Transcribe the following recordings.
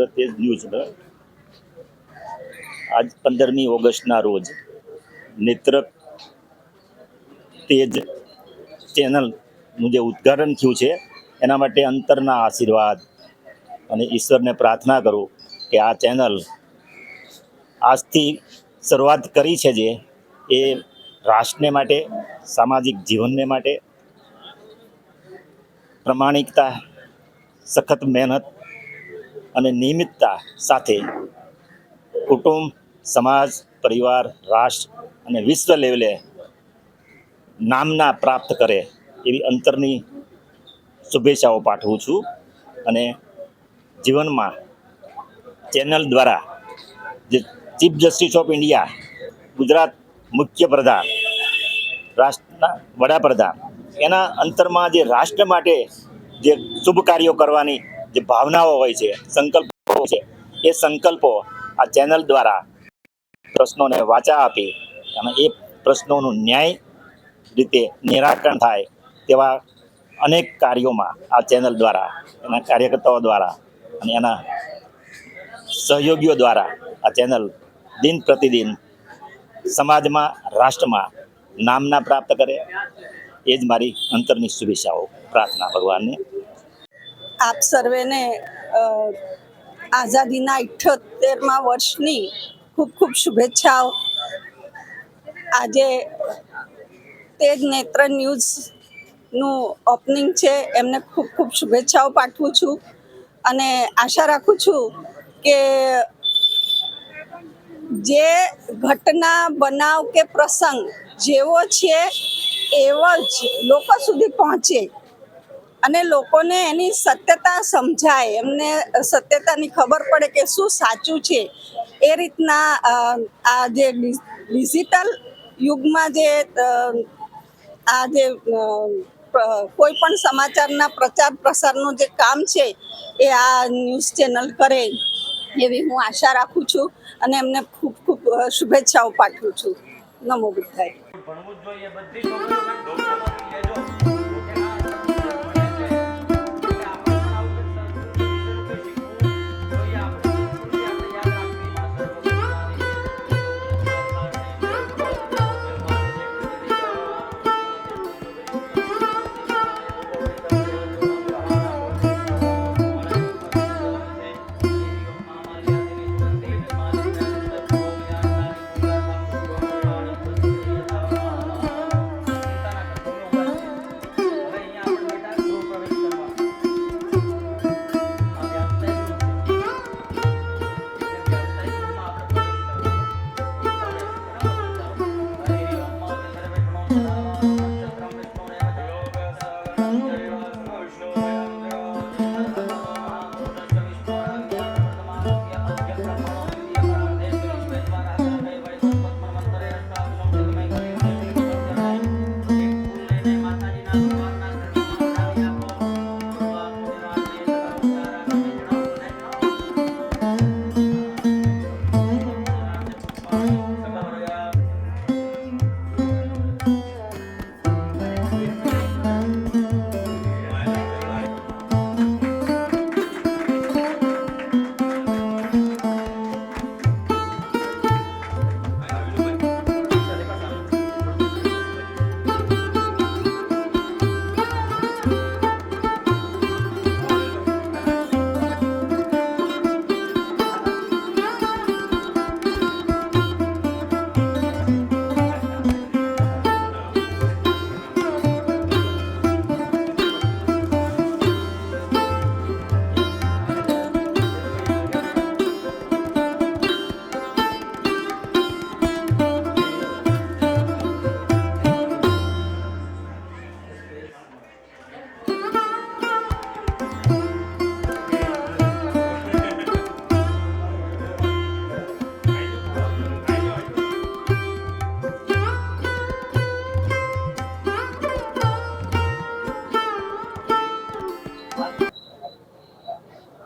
મિત્ર તેજ ન્યૂઝ આજ 15મી ઓગસ્ટના રોજ નેત્ર તેજ ચેનલનું જે ઉદ્ઘાટન થયું છે એના માટે અંતરના આશીર્વાદ અને ઈશ્વરને પ્રાર્થના કરું કે આ ચેનલ આજથી શરૂઆત કરી છે જે એ રાષ્ટ્રને માટે, સામાજિક જીવનને માટે પ્રમાણિકતા, સખત મહેનત અને નિયમિતતા સાથે કુટુંબ, સમાજ, પરિવાર, રાષ્ટ્ર અને વિશ્વ લેવલે નામના પ્રાપ્ત કરે એવી અંતરની શુભેચ્છાઓ પાઠવું છું. અને જીવનમાં ચેનલ દ્વારા જે chief justice of India, Gujarat મુખ્યપ્રધાન, રાષ્ટ્રના વડાપ્રધાન, એના અંતરમાં જે રાષ્ટ્ર માટે જે શુભ કાર્યો કરવાની જે ભાવનાઓ હોય છે, સંકલ્પો છે, એ સંકલ્પો આ ચેનલ દ્વારા પ્રશ્નોને વાચા આપી અને એ પ્રશ્નોનું ન્યાય રીતે નિરાકરણ થાય તેવા અનેક કાર્યોમાં આ ચેનલ દ્વારા, એના કાર્યકર્તાઓ દ્વારા અને એના સહયોગીઓ દ્વારા આ ચેનલ દિન પ્રતિદિન સમાજમાં, રાષ્ટ્રમાં નામના પ્રાપ્ત કરે એ જ મારી અંતરની શુભેચ્છાઓ, પ્રાર્થના ભગવાનને. આપ સર્વેને આઝાદીના 78મા વર્ષની ખૂબ ખૂબ શુભેચ્છાઓ. આજે તેજ નેત્ર ન્યૂઝનું ઓપનિંગ છે, એમને ખૂબ ખૂબ શુભેચ્છાઓ પાઠવું છું અને આશા રાખું છું કે જે ઘટના, બનાવ કે પ્રસંગ જેવો છે એવો જ લોકો સુધી પહોંચે અને લોકોને એની સત્યતા સમજાય, એમને સત્યતાની ખબર પડે કે શું સાચું છે. એ રીતના આ જે ડિજિટલ યુગમાં જે આ જે કોઈ પણ સમાચારના પ્રચાર પ્રસારનું જે કામ છે એ આ ન્યૂઝ ચેનલ કરે એવી હું આશા રાખું છું અને એમને ખૂબ ખૂબ શુભેચ્છાઓ પાઠવું છું. નમો બુદ્ધાય.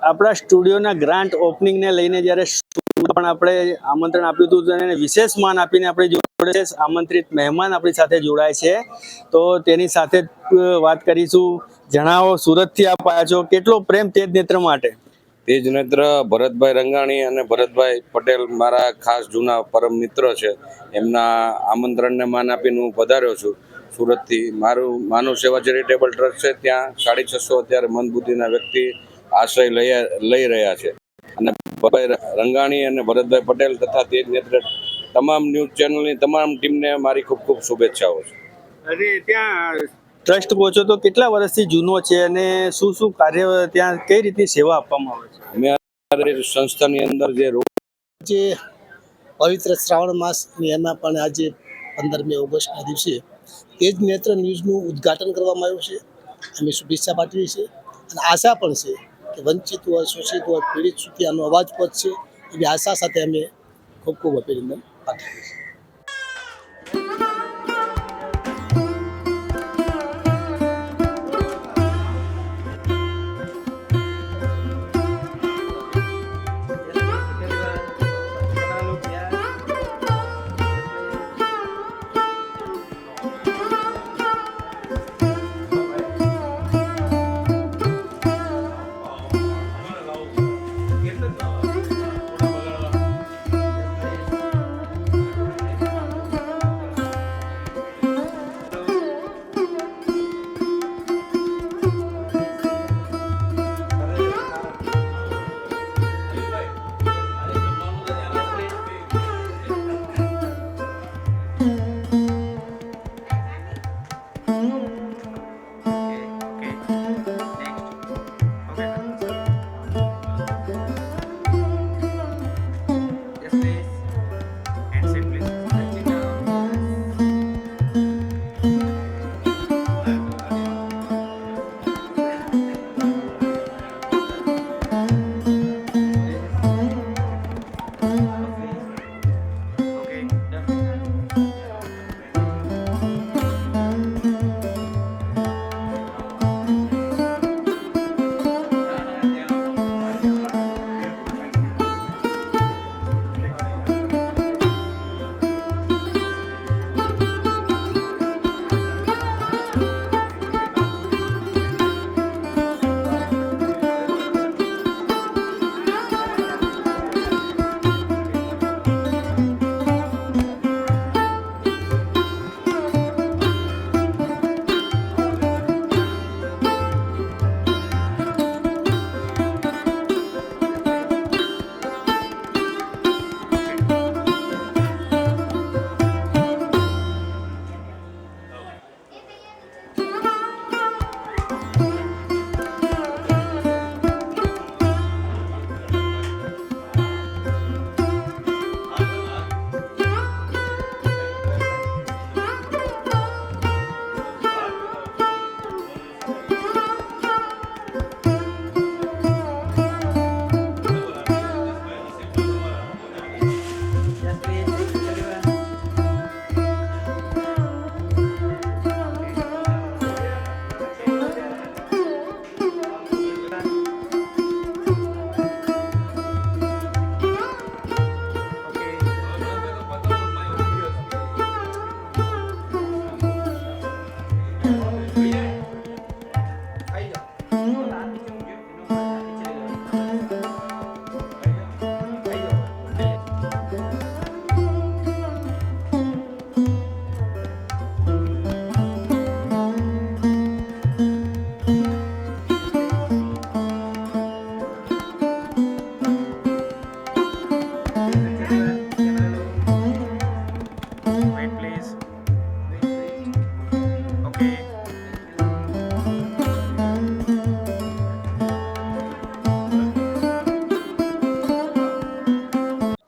આપણા સ્ટુડિયોના ગ્રાન્ડ ઓપનિંગને લઈને જ્યારે પણ આપણે આમંત્રણ આપ્યું હતું અને વિશેષ માન આપીને આપણી જોડે આમંત્રિત મહેમાન આપણી સાથે જોડાય છે, તો તેની સાથે વાત કરીશું. જણાવો, સુરતથી આપ આવ્યા છો, કેટલો પ્રેમ તેજ નેત્ર માટે? તેજ નેત્ર ભરતભાઈ રંગાણી અને ભરતભાઈ પટેલ મારા ખાસ જૂના પરમ મિત્ર છે. એમના આમંત્રણને માન આપીને હું પધાર્યો છું સુરતથી. મારું માનવ સેવા ચેરિટેબલ ટ્રસ્ટ છે, ત્યાં 650 અત્યારે મંદબુદ્ધિના વ્યક્તિ આશ્રય લઈ રહ્યા છે. અને ભરતભાઈ રંગાણી અને ભરતભાઈ પટેલ તથા તેજ નેત્ર તમામ ન્યૂઝ ચેનલની તમામ ટીમને મારી ખૂબ ખૂબ શુભેચ્છાઓ છે. અને ત્યાં ટ્રસ્ટ કહો છો તો કેટલા વર્ષથી જૂનો છે અને શું શું કાર્ય ત્યાં કઈ રીતની સેવા આપવામાં આવે છે? અમે અમારી સંસ્થાની અંદર જે જે પવિત્ર શ્રાવણ માસની એમાં પણ આજે 15મી ઓગસ્ટના દિવસે તેજ નેત્ર ન્યૂઝનું ઉદ્ઘાટન કરવામાં આવ્યું છે. અમે શુભેચ્છા પાઠવીએ છીએ અને આશા પણ છે કે વંચિત હોય, શોષિત હોય, પીડિત સુધી આનો અવાજ પહોંચશે એવી આશા સાથે અમે ખૂબ ખૂબ અભિનંદન પાઠવીએ છીએ.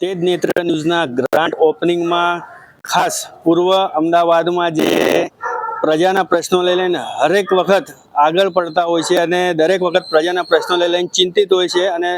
તેજ નેત્ર ન્યૂઝના ગ્રાન્ડ ઓપનિંગમાં ખાસ પૂર્વ અમદાવાદમાં જે પ્રજાના પ્રશ્નો લઈને હરેક વખત આગળ પડતા હોય છે અને દરેક વખત પ્રજાના પ્રશ્નો લઈને ચિંતિત હોય છે અને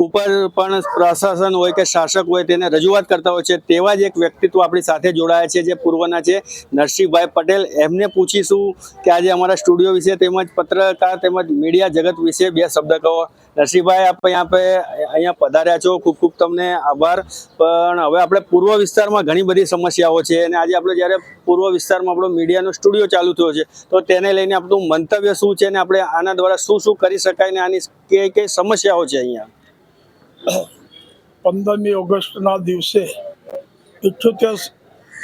ઉપર પણ પ્રશાસન હોય કે શાસક હોય તેને રજૂઆત કરતા હોય છે. તેવા જ એક વ્યક્તિત્વ આપણી સાથે જોડાયા છે જે પૂર્વના છે, નરસિંહભાઈ પટેલ. એમને પૂછીશું કે આજે અમારા સ્ટુડિયો વિશે તેમજ પત્રકાર તેમજ મીડિયા જગત વિશે બે શબ્દ કહો. નરસિંહભાઈ, આપ અહીંયા પધાર્યા છો, ખૂબ ખૂબ તમને આભાર. પણ હવે આપણે પૂર્વ વિસ્તારમાં ઘણી બધી સમસ્યાઓ છે અને આજે આપણે જ્યારે પૂર્વ વિસ્તારમાં આપણો મીડિયાનો સ્ટુડિયો ચાલુ થયો છે તો તેને લઈને આપણું મંતવ્ય શું છે અને આપણે આના દ્વારા શું શું કરી શકાય ને આની કઈ સમસ્યાઓ છે અહીંયા? 15મી ઓગસ્ટના દિવસે 78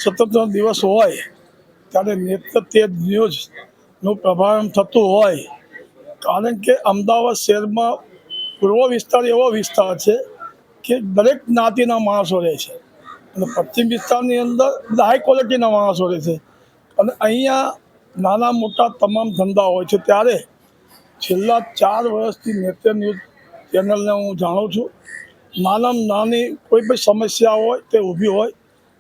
સ્વતંત્ર દિવસ હોય ત્યારે નેત્ર તેજ ન્યૂઝનું પ્રભારણ થતું હોય, કારણ કે અમદાવાદ શહેરમાં પૂર્વ વિસ્તાર એવો વિસ્તાર છે કે દરેક જ્ઞાતિના માણસો રહે છે અને પશ્ચિમ વિસ્તારની અંદર હાઈ ક્વોલિટીના માણસો રહે છે અને અહીંયા નાના મોટા તમામ ધંધા હોય છે. ત્યારે છેલ્લા 4 વર્ષથી નેત્ર ન્યૂઝ ચેનલને હું જાણું છું. નાનામાં નાની કોઈ પણ સમસ્યા હોય તે ઊભી હોય,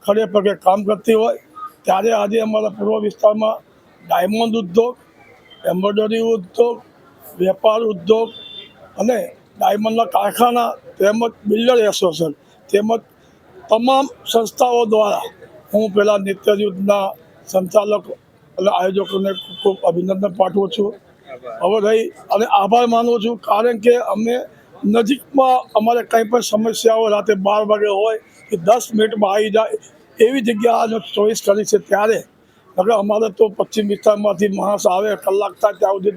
ખડે પગે કામ કરતી હોય, ત્યારે આજે અમારા પૂર્વ વિસ્તારમાં ડાયમંડ ઉદ્યોગ, એમ્બ્રોઇડરી ઉદ્યોગ, વેપાર ઉદ્યોગ અને ડાયમંડના કારખાના તેમજ બિલ્ડર એસોસિએશન તેમજ તમામ સંસ્થાઓ દ્વારા હું પહેલાં નેત્ર ન્યૂઝના સંચાલક અને આયોજકોને ખૂબ ખૂબ અભિનંદન પાઠવું છું. હવે રહી અને આભાર માનું છું, કારણ કે અમે નજીકમાં અમારે કંઈ પણ સમસ્યાઓ રાતે 12 વાગે હોય કે 10 મિનિટમાં આવી જાય એવી જગ્યા ચોઈસ કરી છે. ત્યારે હવે અમારે તો પશ્ચિમ વિસ્તારમાંથી માણસ આવે, કલાક થાય ત્યાં સુધી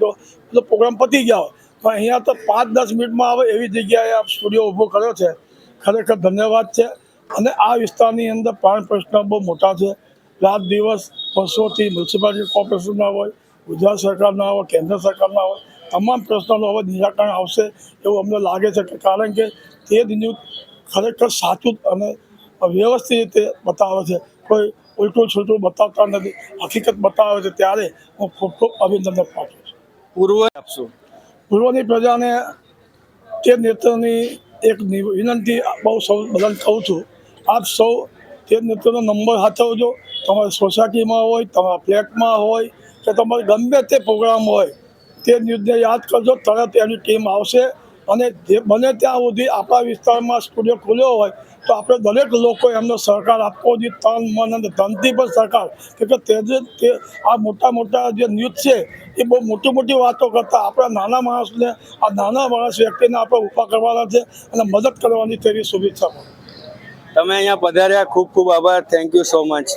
તો પ્રોગ્રામ પતી ગયા હોય, પણ અહીંયા તો 5-10 મિનિટમાં આવે એવી જગ્યાએ આ સ્ટુડિયો ઊભો કર્યો છે. ખરેખર ધન્યવાદ છે. અને આ વિસ્તારની અંદર પ્રાણ પ્રશ્ન બહુ મોટા છે. રાત દિવસ વર્ષોથી મ્યુનિસિપાલિટી કોર્પોરેશનના હોય, ગુજરાત સરકારના હોય, કેન્દ્ર સરકારના હોય, તમામ પ્રશ્નોનું હવે નિરાકરણ આવશે એવું અમને લાગે છે. કારણ કે તે જ ન્યૂઝ ખરેખર સાચું અને વ્યવસ્થિત રીતે બતાવે છે, કોઈ ઉલટું છૂટું બતાવતા નથી, હકીકત બતાવે છે. ત્યારે હું ખૂબ ખૂબ અભિનંદન પાઠવું છું. પૂર્વ આપશો? પૂર્વની પ્રજાને તે નેત્રની એક વિનંતી બહુ સૌ બધાને કહું છું, આપ સૌ તે નેત્રનો નંબર સાચવજો. તમારી સોસાયટીમાં હોય, તમારા ફ્લેટમાં હોય કે તમારે ગમે તે પ્રોગ્રામ હોય, તે ન્યૂઝને યાદ કરજો, તરત એની ટીમ આવશે. અને જે બને ત્યાં સુધી આપણા વિસ્તારમાં સ્ટુડિયો ખુલ્યો હોય તો આપણે દરેક લોકો એમનો સહકાર આપવો જોઈએ, તન મન અને ધનથી પણ સહકાર. કે તે આ મોટા મોટા જે ન્યૂઝ છે એ બહુ મોટી મોટી વાતો કરતાં આપણા નાના માણસને, આ નાના માણસ વ્યક્તિને આપણે ઊભા કરવાના છે અને મદદ કરવાની તેવી શુભેચ્છા. તમે અહીંયા પધાર્યા, ખૂબ ખૂબ આભાર. Thank you so much.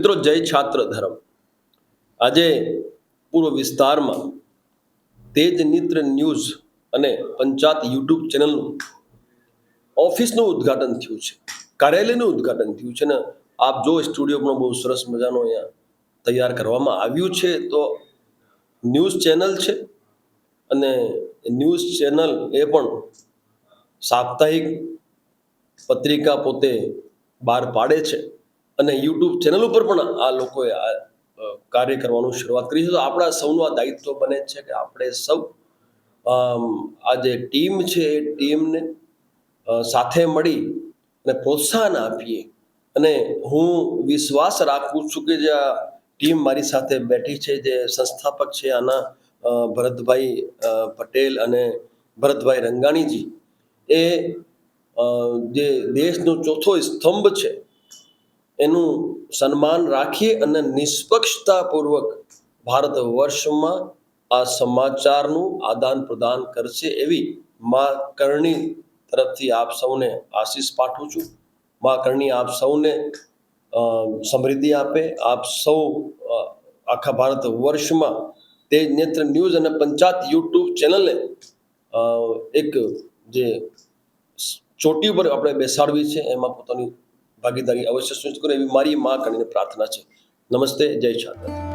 મિત્રો, જય છાત્ર ધર્મ. આજે પૂર્વ વિસ્તારમાં તેજ નેત્ર ન્યૂઝ અને પંચાયત યુટ્યુબ ચેનલનું ઓફિસનું ઉદ્ઘાટન થયું છે, કાર્યાલયનું ઉદ્ઘાટન થયું છે. ને આપ જો સ્ટુડિયો પણ બહુ સરસ મજાનો અહીંયા તૈયાર કરવામાં આવ્યું છે. તો ન્યૂઝ ચેનલ છે અને ન્યૂઝ ચેનલ એ પણ સાપ્તાહિક પત્રિકા પોતે બહાર પાડે છે અને યુટ્યુબ ચેનલ ઉપર પણ આ લોકોએ આ કાર્ય કરવાનું શરૂઆત કરી છે. તો આપણા સૌનું આ દાયિત્વ બને છે કે આપણે સૌ આ જે ટીમ છે એ ટીમને સાથે મળી અને પ્રોત્સાહન આપીએ. અને હું વિશ્વાસ રાખું છું કે જે આ ટીમ મારી સાથે બેઠી છે, જે સંસ્થાપક છે આના ભરતભાઈ પટેલ અને ભરતભાઈ રંગાણીજી, એ જે દેશનો ચોથો સ્તંભ છે એનું સન્માન રાખી અને નિષ્પક્ષતાપૂર્વક ભારત વર્ષમાં આ સમાચારનું આદાન પ્રદાન કરશે એવી મા કરણી તરફથી આપ સૌને આશીષ પાઠવું છું. મા કરણી આપ સૌને સમૃદ્ધિ આપે. આપ સૌ આખા ભારત વર્ષમાં તેજ નેત્ર ન્યૂઝ અને પંચાયત યુટ્યુબ ચેનલને એક જે ચોટી ઉપર આપણે બેસાડવી છે એમાં પોતાની ભાગીદારી અવશ્ય સુનિશ્ચિત કરે એવી મારી મા કરણીને પ્રાર્થના છે. નમસ્તે, જય છાત્ર.